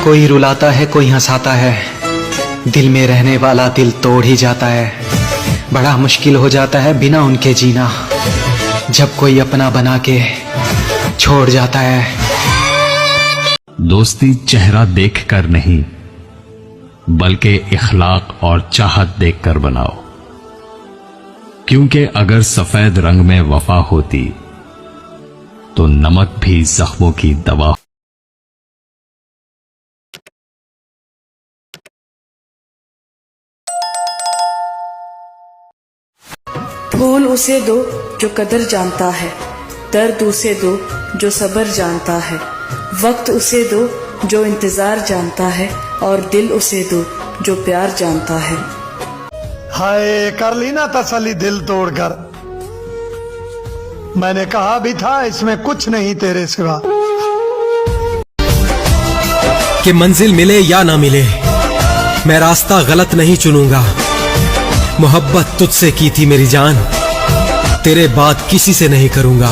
कोई रुलाता है, कोई हंसाता है, दिल में रहने वाला दिल तोड़ ही जाता है। बड़ा मुश्किल हो जाता है बिना उनके जीना, जब कोई अपना बना के छोड़ जाता है। दोस्ती चेहरा देखकर नहीं, बल्कि इखलाक और चाहत देखकर बनाओ, क्योंकि अगर सफेद रंग में वफा होती तो नमक भी जख्मों की दवा। फूल उसे दो जो कदर जानता है, दर्द उसे दो जो सब्र जानता है, वक्त उसे दो जो इंतजार जानता है, और दिल उसे दो जो प्यार जानता है। हाय कर ली ना तसल्ली दिल तोड़कर, मैंने कहा भी था इसमें कुछ नहीं तेरे सिवा। कि मंजिल मिले या ना मिले, मैं रास्ता गलत नहीं चुनूंगा। मोहब्बत तुझसे की थी मेरी जान, तेरे बाद किसी से नहीं करूंगा।